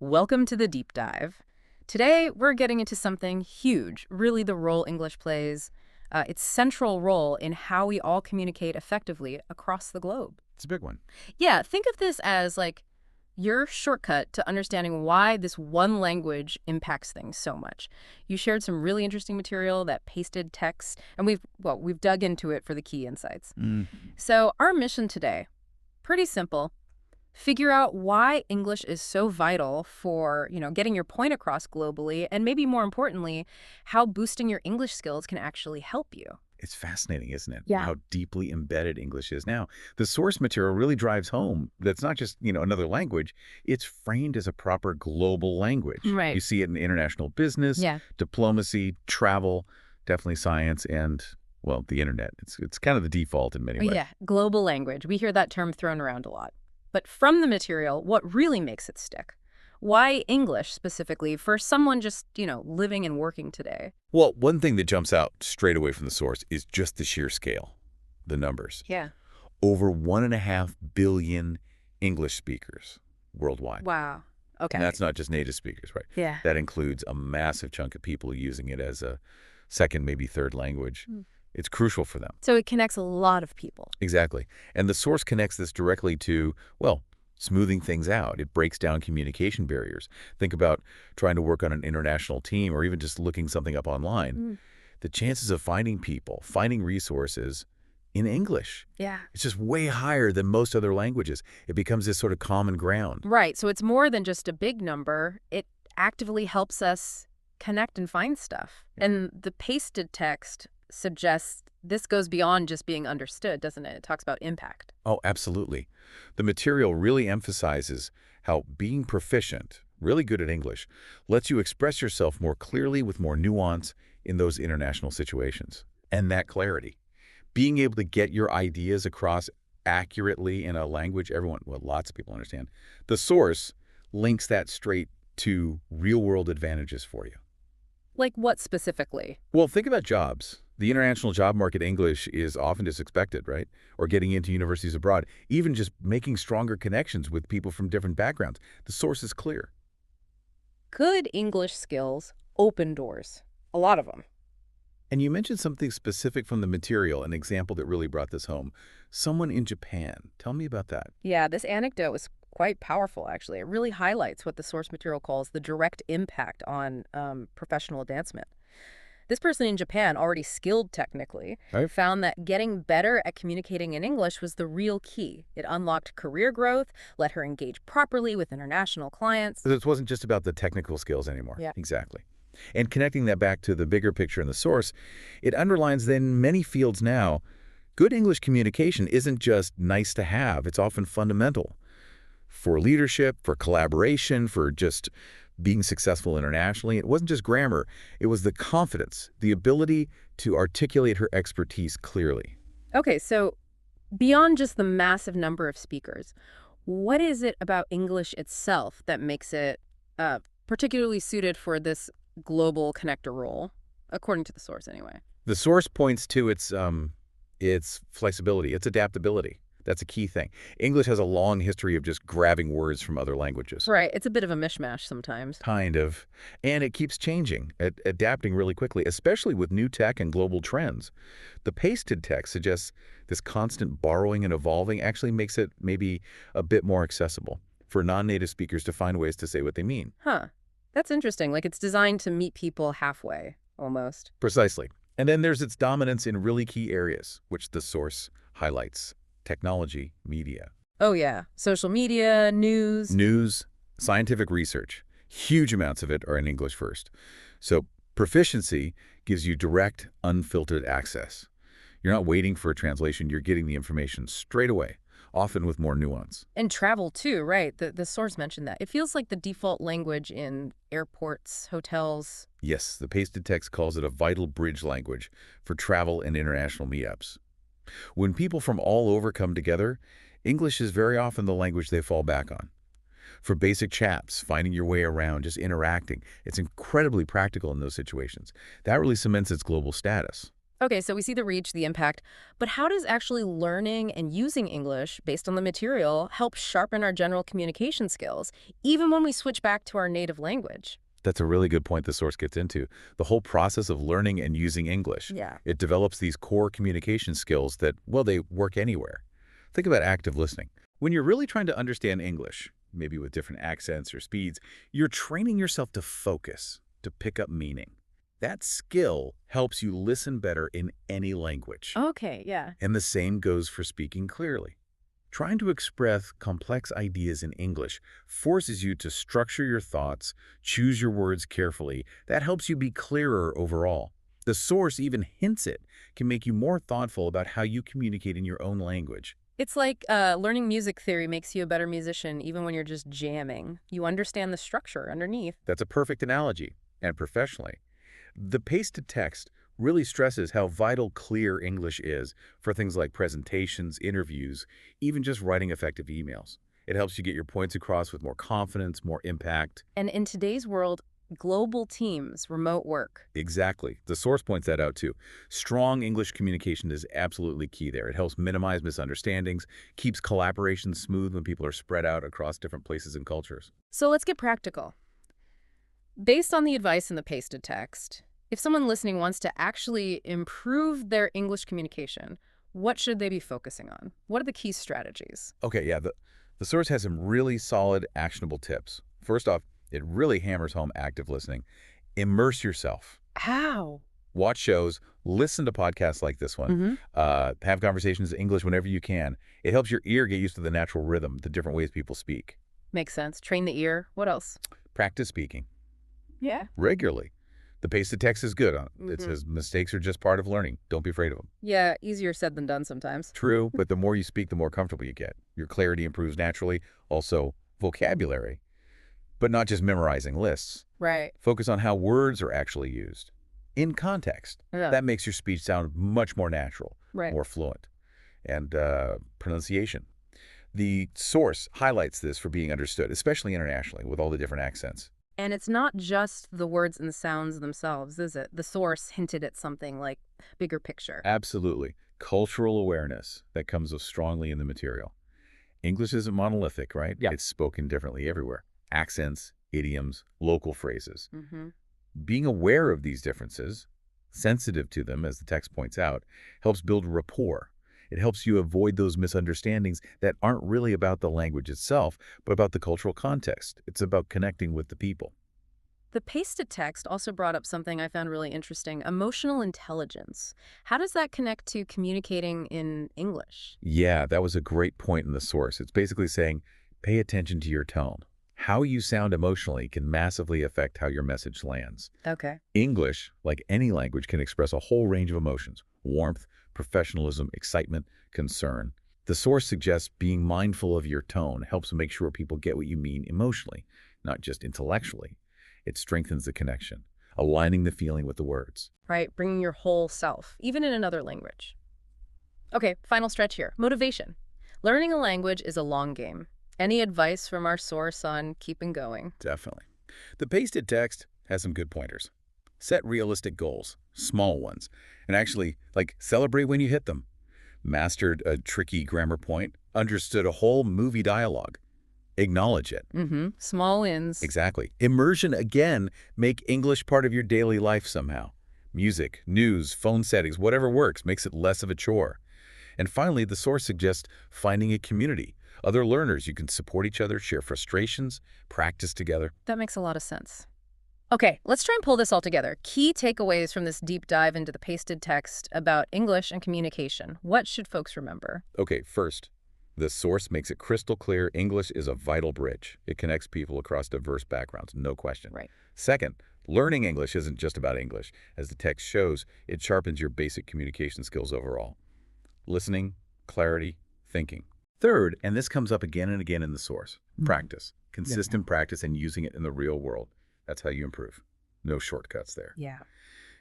Welcome to the deep dive. Today, we're getting into something huge, really the role English plays, its central role in how we all communicate effectively across the globe. It's a big one. Yeah, think of this as like your shortcut to understanding why this one language impacts things so much. You shared some really interesting material, that pasted text, and we've dug into it for the key insights. Mm. So, our mission today, pretty simple. Figure out why English is so vital for, getting your point across globally, and maybe more importantly, how boosting your English skills can actually help you. It's fascinating, isn't it? Yeah. How deeply embedded English is now. The source material really drives home that's not just, another language. It's framed as a proper global language. Right. You see it in international business, Yeah. diplomacy, travel, definitely science, and, well, the internet. It's kind of the default in many ways. Yeah, global language. We hear that term thrown around a lot. But from the material, what really makes it stick? Why English specifically for someone just, living and working today? Well, one thing that jumps out straight away from the source is just the sheer scale, the numbers. Yeah. Over 1.5 billion English speakers worldwide. Wow. Okay. And that's not just native speakers, right? Yeah. That includes a massive chunk of people using it as a second, maybe third language. Hmm. It's crucial for them. So it connects a lot of people. Exactly. And the source connects this directly to, well, smoothing things out. It breaks down communication barriers. Think about trying to work on an international team or even just looking something up online. Mm. The chances of finding people, finding resources in English, Yeah. it's just way higher than most other languages. It becomes this sort of common ground. Right. So it's more than just a big number. It actively helps us connect and find stuff. Yeah. And the pasted text suggests this goes beyond just being understood, doesn't it? It talks about impact. Oh, absolutely. The material really emphasizes how being proficient, really good at English, lets you express yourself more clearly with more nuance in those international situations. And that clarity, being able to get your ideas across accurately in a language lots of people understand, the source links that straight to real-world advantages for you. Like what specifically? Well, think about jobs. The international job market English is often as expected, right? Or getting into universities abroad, even just making stronger connections with people from different backgrounds. The source is clear. Good English skills open doors. A lot of them. And you mentioned something specific from the material, an example that really brought this home. Someone in Japan. Tell me about that. Yeah, this anecdote was quite powerful, actually. It really highlights what the source material calls the direct impact on professional advancement. This person in Japan, already skilled technically, Right. found that getting better at communicating in English was the real key. It unlocked career growth, let her engage properly with international clients. So it wasn't just about the technical skills anymore. Yeah. Exactly. And connecting that back to the bigger picture in the source, it underlines that in many fields now, good English communication isn't just nice to have. It's often fundamental for leadership, for collaboration, for just being successful internationally. It wasn't just grammar. It was the confidence, the ability to articulate her expertise clearly. Okay, so beyond just the massive number of speakers, what is it about English itself that makes it particularly suited for this global connector role, according to the source anyway? The source points to its flexibility, its adaptability. That's a key thing. English has a long history of just grabbing words from other languages. Right, it's a bit of a mishmash sometimes. Kind of. And it keeps changing, adapting really quickly, especially with new tech and global trends. The pasted text suggests this constant borrowing and evolving actually makes it maybe a bit more accessible for non-native speakers to find ways to say what they mean. Huh. That's interesting. Like it's designed to meet people halfway, almost. Precisely. And then there's its dominance in really key areas, which the source highlights. Technology, media. Oh, yeah. Social media, news. News, scientific research. Huge amounts of it are in English first. So proficiency gives you direct, unfiltered access. You're not waiting for a translation. You're getting the information straight away, often with more nuance. And travel, too, right? The source mentioned that. It feels like the default language in airports, hotels. Yes, the pasted text calls it a vital bridge language for travel and international meetups. When people from all over come together, English is very often the language they fall back on. For basic chats, finding your way around, just interacting, it's incredibly practical in those situations. That really cements its global status. Okay, so we see the reach, the impact, but how does actually learning and using English based on the material help sharpen our general communication skills, even when we switch back to our native language? That's a really good point the source gets into. The whole process of learning and using English. Yeah. It develops these core communication skills that, well, they work anywhere. Think about active listening. When you're really trying to understand English, maybe with different accents or speeds, you're training yourself to focus, to pick up meaning. That skill helps you listen better in any language. Okay, yeah. And the same goes for speaking clearly. Trying to express complex ideas in English forces you to structure your thoughts, choose your words carefully. That helps you be clearer overall. The source even hints it can make you more thoughtful about how you communicate in your own language. It's like learning music theory makes you a better musician even when you're just jamming. You understand the structure underneath. That's a perfect analogy. And professionally, the pasted text really stresses how vital clear English is for things like presentations, interviews, even just writing effective emails. It helps you get your points across with more confidence, more impact. And in today's world, global teams, remote work. Exactly. The source points that out too. Strong English communication is absolutely key there. It helps minimize misunderstandings, keeps collaboration smooth when people are spread out across different places and cultures. So let's get practical. Based on the advice in the pasted text, if someone listening wants to actually improve their English communication, what should they be focusing on? What are the key strategies? Okay, yeah, the source has some really solid, actionable tips. First off, it really hammers home active listening. Immerse yourself. How? Watch shows, listen to podcasts like this one, Mm-hmm. have conversations in English whenever you can. It helps your ear get used to the natural rhythm, the different ways people speak. Makes sense. Train the ear. What else? Practice speaking Yeah. regularly. The pasted text is good. It Mm-hmm. says mistakes are just part of learning. Don't be afraid of them. Yeah, easier said than done sometimes. True, but the more you speak, the more comfortable you get. Your clarity improves naturally. Also, vocabulary, but not just memorizing lists. Right. Focus on how words are actually used in context. Yeah. That makes your speech sound much more natural, Right. more fluent. And pronunciation. The source highlights this for being understood, especially internationally with all the different accents. And it's not just the words and the sounds themselves, is it? The source hinted at something like bigger picture. Absolutely. Cultural awareness that comes so strongly in the material. English isn't monolithic, right? Yeah. It's spoken differently everywhere. Accents, idioms, local phrases. Mm-hmm. Being aware of these differences, sensitive to them, as the text points out, helps build rapport. It helps you avoid those misunderstandings that aren't really about the language itself, but about the cultural context. It's about connecting with the people. The pasted text also brought up something I found really interesting, emotional intelligence. How does that connect to communicating in English? Yeah, that was a great point in the source. It's basically saying, pay attention to your tone. How you sound emotionally can massively affect how your message lands. Okay. English, like any language, can express a whole range of emotions: warmth, professionalism, excitement, concern. The source suggests being mindful of your tone helps make sure people get what you mean emotionally, not just intellectually. It strengthens the connection, aligning the feeling with the words. Right, bringing your whole self, even in another language. Okay, final stretch here. Motivation. Learning a language is a long game. Any advice from our source on keeping going? Definitely. The pasted text has some good pointers. Set realistic goals, small ones, and actually, celebrate when you hit them. Mastered a tricky grammar point, understood a whole movie dialogue. Acknowledge it. Mm-hmm. Small wins. Exactly. Immersion, again, make English part of your daily life somehow. Music, news, phone settings, whatever works, makes it less of a chore. And finally, the source suggests finding a community. Other learners, you can support each other, share frustrations, practice together. That makes a lot of sense. Okay, let's try and pull this all together. Key takeaways from this deep dive into the pasted text about English and communication. What should folks remember? Okay, first, the source makes it crystal clear English is a vital bridge. It connects people across diverse backgrounds, no question. Right. Second, learning English isn't just about English. As the text shows, it sharpens your basic communication skills overall. Listening, clarity, thinking. Third, and this comes up again and again in the source, practice. Consistent practice and using it in the real world. That's how you improve. No shortcuts there. Yeah.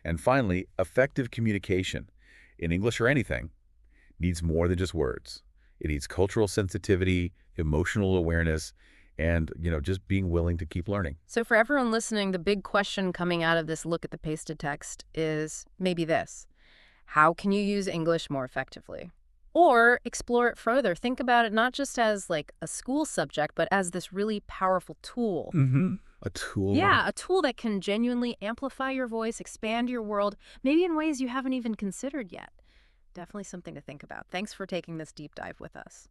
And finally, effective communication, in English or anything, needs more than just words. It needs cultural sensitivity, emotional awareness, and, just being willing to keep learning. So for everyone listening, the big question coming out of this look at the pasted text is maybe this. How can you use English more effectively? Or explore it further. Think about it not just as like a school subject, but as this really powerful tool. A tool. Yeah, a tool that can genuinely amplify your voice, expand your world, maybe in ways you haven't even considered yet. Definitely something to think about. Thanks for taking this deep dive with us.